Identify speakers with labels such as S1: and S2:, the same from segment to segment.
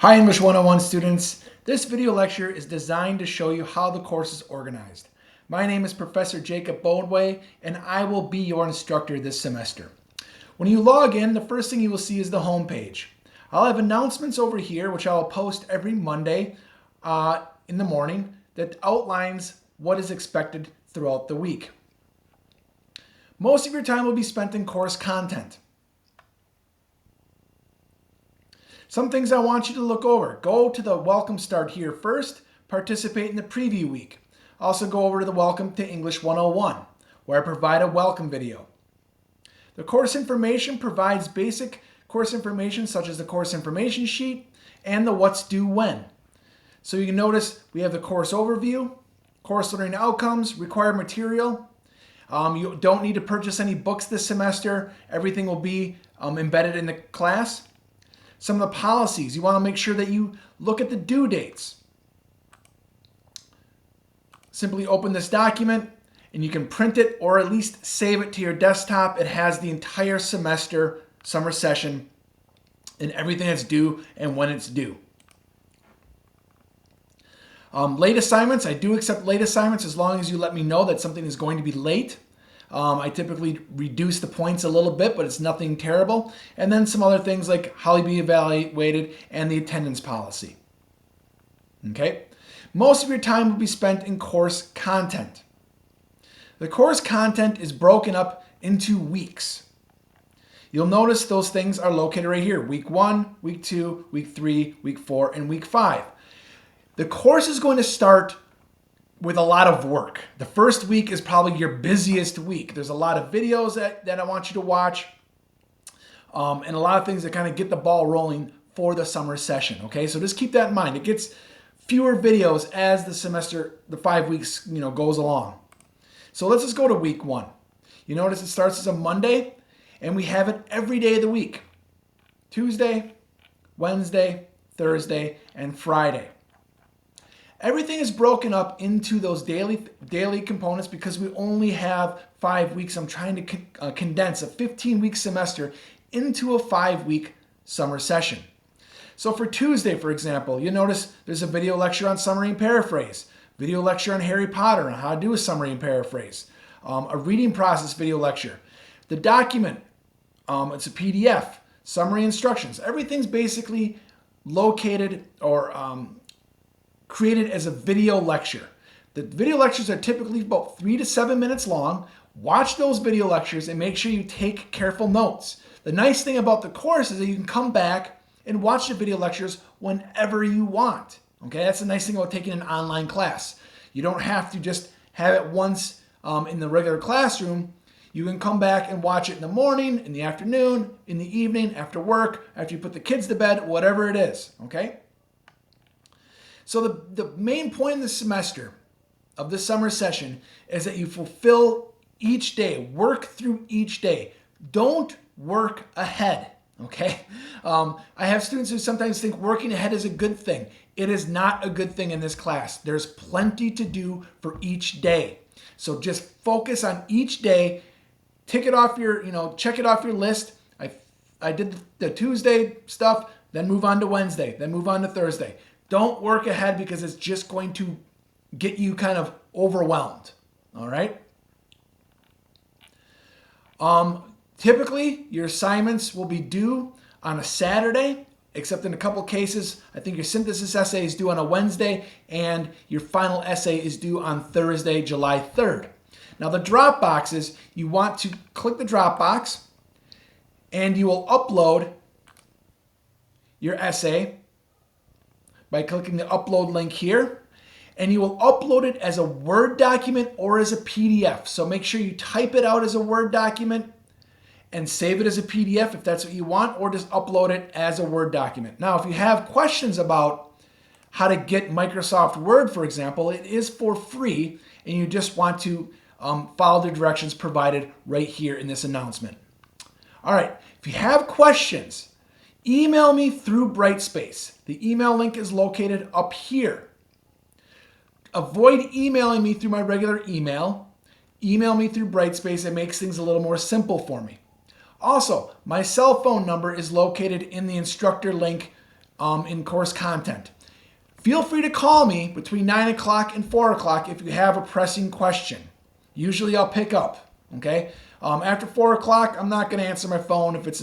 S1: Hi English 101 students. This video lecture is designed to show you how the course is organized. My name is Professor Jacob Bodway and I will be your instructor this semester. When you log in, the first thing you will see is the home page. I'll have announcements over here which I'll post every Monday in the morning that outlines what is expected throughout the week. Most of your time will be spent in course content. Some things I want you to look over. Go to the Welcome Start here first. Participate in the preview week. Also go over to the Welcome to English 101, where I provide a welcome video. The course information provides basic course information such as the course information sheet and the what's due when. So you can notice we have the course overview, course learning outcomes, required material. You don't need to purchase any books this semester. Everything will be embedded in the class. Some of the policies, you want to make sure that you look at the due dates. Simply open this document and you can print it or at least save it to your desktop. It has the entire semester, summer session, and everything that's due and when it's due. Late assignments, I do accept late assignments as long as you let me know that something is going to be late. I typically reduce the points a little bit, but it's nothing terrible. And then some other things like how you be evaluated and the attendance policy. Okay? Most of your time will be spent in course content. The course content is broken up into weeks. You'll notice those things are located right here. Week 1, Week 2, Week 3, Week 4, and Week 5. The course is going to start with a lot of work. The first week is probably your busiest week. There's a lot of videos that I want you to watch and a lot of things that kind of get the ball rolling for the summer session. Okay, so just keep that in mind. It gets fewer videos as the semester, the 5 weeks, goes along. So let's just go to week 1. You notice it starts as a Monday and we have it every day of the week. Tuesday, Wednesday, Thursday, and Friday. Everything is broken up into those daily components because we only have 5 weeks. I'm trying to condense a 15-week semester into a 5-week summer session. So for Tuesday, for example, you notice there's a video lecture on summary and paraphrase, video lecture on Harry Potter on how to do a summary and paraphrase, a reading process video lecture. The document, it's a PDF, summary instructions. Everything's basically located or created as a video lecture. The video lectures are typically about 3 to 7 minutes long. Watch those video lectures and make sure you take careful notes. The nice thing about the course is that you can come back and watch the video lectures whenever you want. Okay, that's the nice thing about taking an online class. You don't have to just have it once in the regular classroom. You can come back and watch it in the morning, in the afternoon, in the evening, after work, after you put the kids to bed, whatever it is. Okay? So the main point of the semester of the summer session is that you fulfill each day, work through each day. Don't work ahead, okay? I have students who sometimes think working ahead is a good thing. It is not a good thing in this class. There's plenty to do for each day. So just focus on each day, tick it off your, check it off your list. I did the Tuesday stuff, then move on to Wednesday, then move on to Thursday. Don't work ahead because it's just going to get you kind of overwhelmed, all right? Typically, your assignments will be due on a Saturday, except in a couple cases, I think your synthesis essay is due on a Wednesday and your final essay is due on Thursday, July 3rd. Now the drop boxes, you want to click the drop box and you will upload your essay by clicking the upload link here, and you will upload it as a Word document or as a PDF. So make sure you type it out as a Word document and save it as a PDF if that's what you want, or just upload it as a Word document. Now, if you have questions about how to get Microsoft Word, for example, it is for free, and you just want to follow the directions provided right here in this announcement. All right, if you have questions, email me through Brightspace. The email link is located up here. Avoid emailing me through my regular email. Email me through Brightspace. It makes things a little more simple for me. Also, my cell phone number is located in the instructor link in course content. Feel free to call me between 9 o'clock and 4 o'clock if you have a pressing question. Usually I'll pick up, okay? After 4 o'clock, I'm not going to answer my phone if it's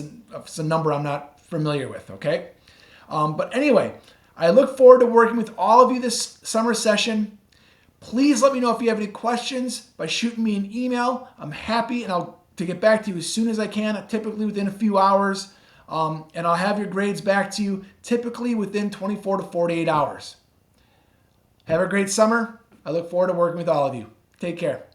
S1: a number I'm not familiar with, okay? But anyway, I look forward to working with all of you this summer session. Please let me know if you have any questions by shooting me an email. I'm happy to get back to you as soon as I can, typically within a few hours. And I'll have your grades back to you typically within 24 to 48 hours. Have a great summer. I look forward to working with all of you. Take care.